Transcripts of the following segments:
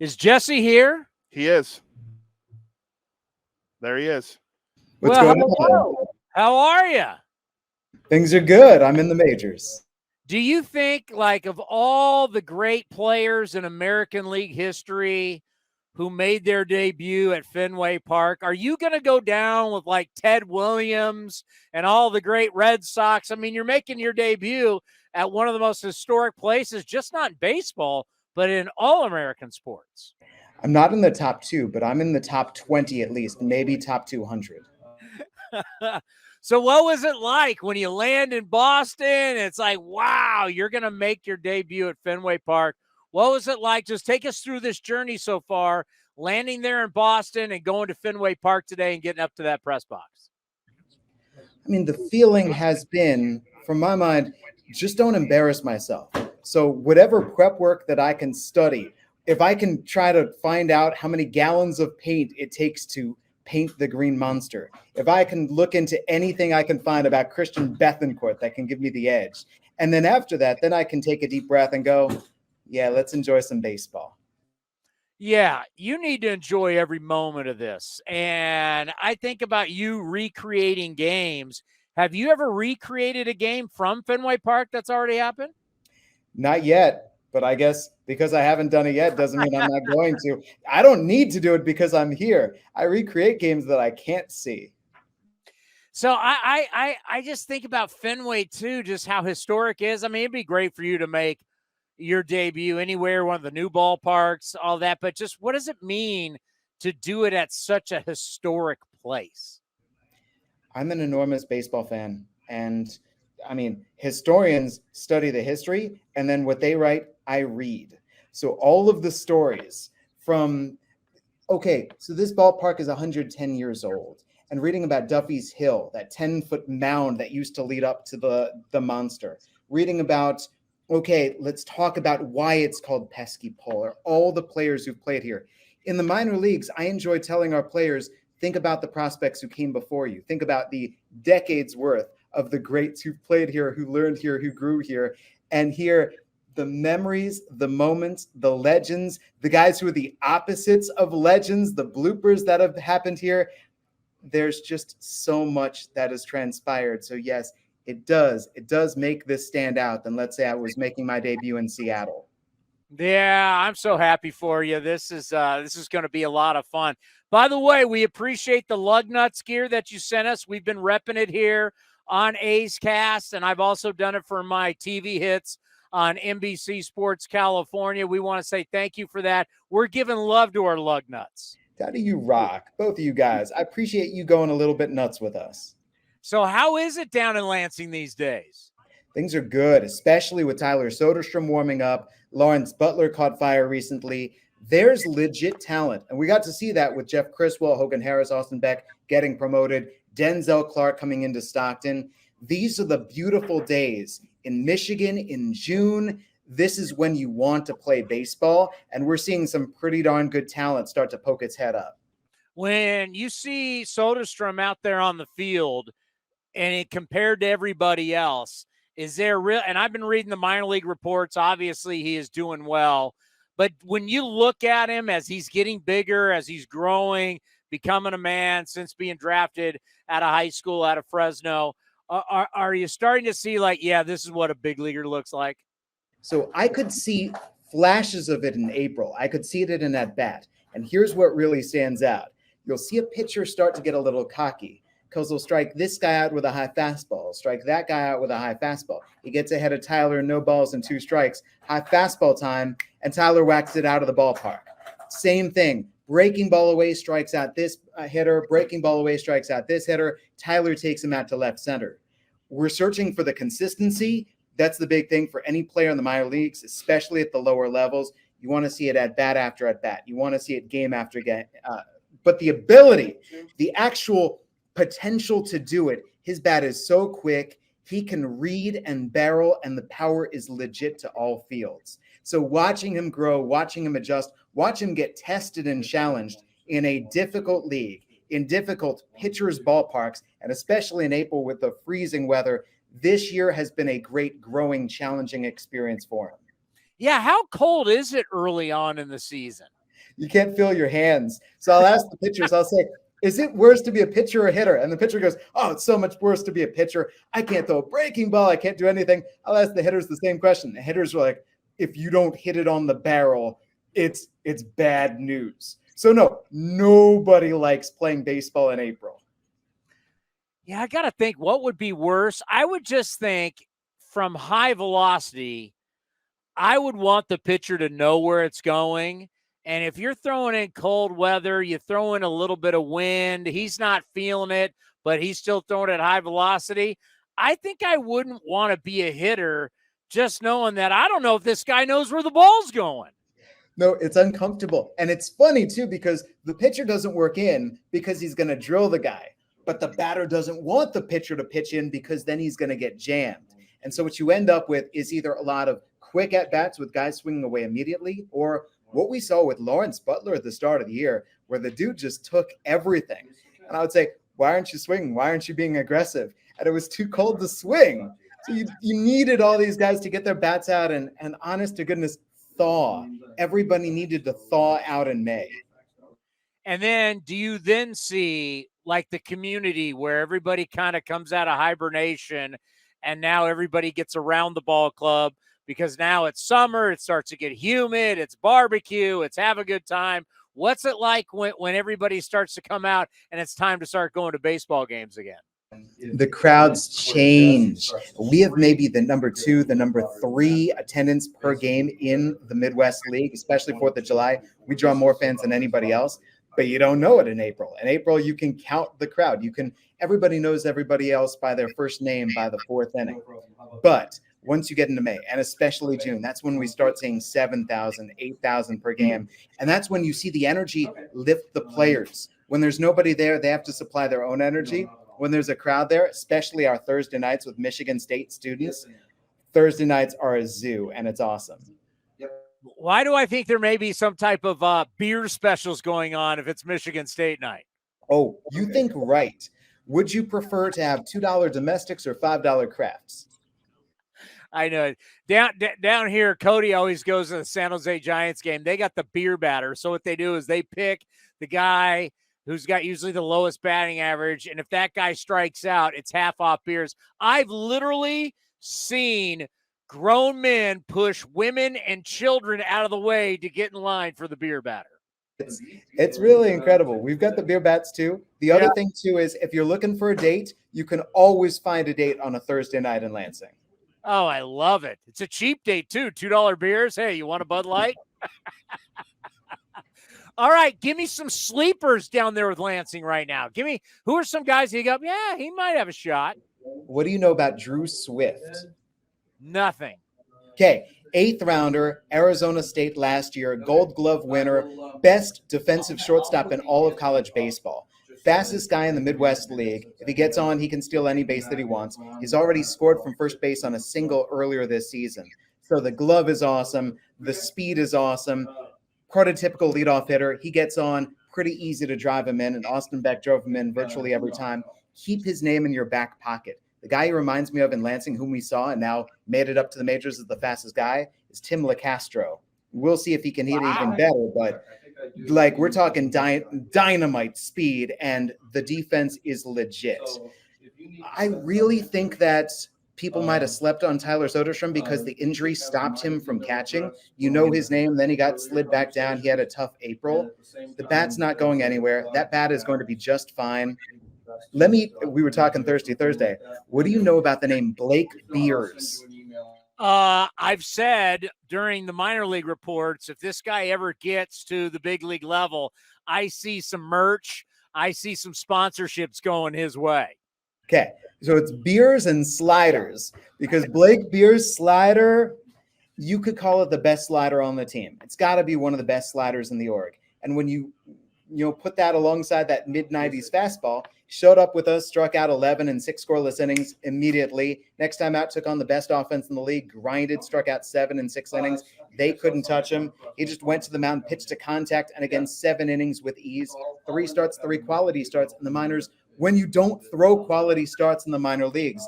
Is Jesse here? He is. There he is. What's Well, going on? how are you? Things are good. I'm in the majors. Do you think, like, of all the great players in American League history who made their debut at Fenway Park, are you going to go down with, like, Ted Williams and all the great Red Sox? I mean, you're making your debut at one of the most historic places, just not in baseball, but in all American sports. I'm not in the top 2, but I'm in the top 20 at least, maybe top 200. So what was it like when you land in Boston? It's like, wow, you're going to make your debut at Fenway Park. What was it like? Just take us through this journey so far, landing there in Boston and going to Fenway Park today and getting up to that press box. I mean, the feeling has been, from my mind, just don't embarrass myself. So whatever prep work that I can study, if I can try to find out how many gallons of paint it takes to paint the Green Monster, if I can look into anything I can find about Christian Bethencourt that can give me the edge, and then after that, then I can take a deep breath and go, yeah, let's enjoy some baseball. Yeah, you need to enjoy every moment of this. And I think about you recreating games. Have you ever recreated a game from Fenway Park that's already happened? Not yet, but I guess because I haven't done it yet doesn't mean I'm not going to. I don't need to do it because I'm here. I recreate games that I can't see. So I just think about Fenway too, just how historic it is. I mean, it'd be great for you to make your debut anywhere, one of the new ballparks, all that. But just what does it mean to do it at such a historic place? I'm an enormous baseball fan, and I mean, historians study the history, and then what they write, I read. So all of the stories from, okay, so this ballpark is 110 years old, and reading about Duffy's Hill, that 10-foot mound that used to lead up to the monster, reading about, okay, let's talk about why it's called Pesky Pole, or all the players who've played here. In the minor leagues, I enjoy telling our players, think about the prospects who came before you. Think about the decades worth of the greats who played here, who learned here, who grew here. And here, the memories, the moments, the legends, the guys who are the opposites of legends, the bloopers that have happened here. There's just so much that has transpired. So yes, it does make this stand out than, let's say, I was making my debut in Seattle. Yeah, I'm so happy for you. This is going to be a lot of fun. By the way, we appreciate the lug nuts gear that you sent us. We've been repping it here on A's Cast, and I've also done it for my TV hits on NBC Sports California. We want to say thank you for that. We're giving love to our lug nuts. Daddy, you rock, both of you guys. I appreciate you going a little bit nuts with us. So how is it down in Lansing these days? Things are good, especially with Tyler Soderstrom warming up. Lawrence Butler caught fire recently. There's legit talent. And we got to see that with Jeff Criswell, Hogan Harris, Austin Beck getting promoted, Denzel Clark coming into Stockton. These are the beautiful days in Michigan in June. This is when you want to play baseball. And we're seeing some pretty darn good talent start to poke its head up. When you see Soderstrom out there on the field and it compared to everybody else, is there real? And I've been reading the minor league reports. Obviously, he is doing well. But when you look at him as he's getting bigger, as he's growing, becoming a man since being drafted out of high school, out of Fresno, are you starting to see like, yeah, this is what a big leaguer looks like? So I could see flashes of it in April. I could see it in at bat. And here's what really stands out. You'll see a pitcher start to get a little cocky because he'll strike this guy out with a high fastball, strike that guy out with a high fastball. He gets ahead of Tyler, no balls and 2 strikes, high fastball time, and Tyler whacks it out of the ballpark. Same thing. Breaking ball away strikes out this hitter. Breaking ball away strikes out this hitter. Tyler takes him out to left center. We're searching for the consistency. That's the big thing for any player in the minor leagues, especially at the lower levels. You want to see it at bat after at bat. You want to see it game after game. But the ability, the actual potential to do it, his bat is so quick. He can read and barrel, and the power is legit to all fields. So watching him grow, watching him adjust, watch him get tested and challenged in a difficult league, in difficult pitchers' ballparks, and especially in April with the freezing weather, this year has been a great, growing, challenging experience for him. Yeah, how cold is it early on in the season? You can't feel your hands. So I'll ask the pitchers, I'll say, is it worse to be a pitcher or a hitter? And the pitcher goes, oh, it's so much worse to be a pitcher. I can't throw a breaking ball. I can't do anything. I'll ask the hitters the same question. The hitters are like, if you don't hit it on the barrel, it's bad news. So no, nobody likes playing baseball in April. Yeah, I got to think what would be worse. I would just think from high velocity, I would want the pitcher to know where it's going. And if you're throwing in cold weather, you throw in a little bit of wind, he's not feeling it, but he's still throwing at high velocity. I think I wouldn't want to be a hitter just knowing that I don't know if this guy knows where the ball's going. No, it's uncomfortable. And it's funny, too, because the pitcher doesn't work in because he's going to drill the guy. But the batter doesn't want the pitcher to pitch in because then he's going to get jammed. And so what you end up with is either a lot of quick at-bats with guys swinging away immediately, or what we saw with Lawrence Butler at the start of the year, where the dude just took everything. And I would say, why aren't you swinging? Why aren't you being aggressive? And it was too cold to swing. So you needed all these guys to get their bats out and honest to goodness, thaw. Everybody needed to thaw out in May. And then do you then see like the community where everybody kind of comes out of hibernation and now everybody gets around the ball club because now it's summer, it starts to get humid, it's barbecue, it's have a good time. What's it like when everybody starts to come out and it's time to start going to baseball games again? The crowds change. We have maybe the number 2, the number 3 attendance per game in the Midwest League, especially 4th of July. We draw more fans than anybody else, but you don't know it in April. In April, you can count the crowd. Everybody knows everybody else by their first name by the 4th inning. But once you get into May, and especially June, that's when we start seeing 7,000, 8,000 per game. And that's when you see the energy lift the players. When there's nobody there, they have to supply their own energy. When there's a crowd there, especially our Thursday nights with Michigan State students, Thursday nights are a zoo, and it's awesome. Why do I think there may be some type of beer specials going on if it's Michigan State night? Oh, you think right. Would you prefer to have $2 domestics or $5 crafts? I know. Down here, Cody always goes to the San Jose Giants game. They got the beer batter. So what they do is they pick the guy who's got usually the lowest batting average. And if that guy strikes out, it's half off beers. I've literally seen grown men push women and children out of the way to get in line for the beer batter. It's really incredible. We've got the beer bats too. The other thing too is if you're looking for a date, you can always find a date on a Thursday night in Lansing. Oh, I love it. It's a cheap date too. $2 beers. Hey, you want a Bud Light? All right, give me some sleepers down there with Lansing right now. Give me, who are some guys you go, yeah, he might have a shot. What do you know about Drew Swift? Nothing. Okay, 8th rounder, Arizona State last year, Gold Glove winner, best defensive shortstop in all of college baseball. Fastest guy in the Midwest League. If he gets on, he can steal any base that he wants. He's already scored from first base on a single earlier this season. So the glove is awesome. The speed is awesome. Prototypical leadoff hitter. He gets on, pretty easy to drive him in, and Austin Beck drove him in virtually every time. Keep his name in your back pocket. The guy he reminds me of in Lansing, whom we saw and now made it up to the majors as the fastest guy, is Tim LeCastro. We'll see if he can hit even better, but like we're talking dynamite speed, and the defense is legit. I really think that people might have slept on Tyler Soderstrom because the injury stopped him from catching. You know his name, then he got slid back down. He had a tough April. The bat's not going anywhere. That bat is going to be just fine. We were talking Thursday. What do you know about the name Blake Beers? I've said during the minor league reports, if this guy ever gets to the big league level, I see some merch. I see some sponsorships going his way. Okay, so it's beers and sliders, because Blake Beers' slider, you could call it the best slider on the team. It's got to be one of the best sliders in the org. And when you put that alongside that mid-90s fastball, showed up with us, struck out 11 in 6 scoreless innings immediately. Next time out, took on the best offense in the league, grinded, struck out 7 in 6 innings. They couldn't touch him. He just went to the mound, pitched to contact, and again, 7 innings with ease. 3 starts, 3 quality starts in the minors. When you don't throw quality starts in the minor leagues,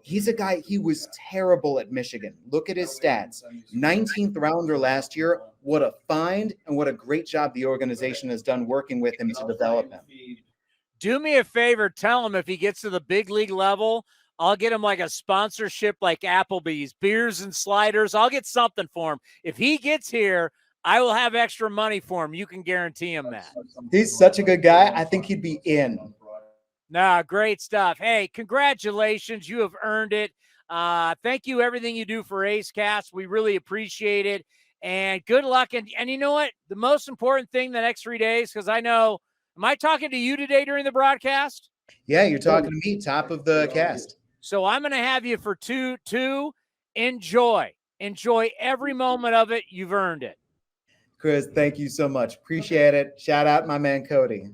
He's a guy, he was terrible at Michigan. Look at his stats. 19th rounder last year. What a find, and what a great job the organization has done working with him to develop him. Do me a favor, tell him if he gets to the big league level, I'll get him like a sponsorship like Applebee's, beers and sliders. I'll get something for him. If he gets here, I will have extra money for him. You can guarantee him that. He's such a good guy. I think he'd be in. Nah, great stuff. Hey, congratulations. You have earned it. Thank you, everything you do for Ace Cast. We really appreciate it. And good luck. And you know what? The most important thing the next 3 days, because I know, am I talking to you today during the broadcast? Yeah, you're talking to me, top of the cast. So I'm going to have you for two. Enjoy every moment of it. You've earned it. Chris, thank you so much. Appreciate it. Shout out my man, Cody.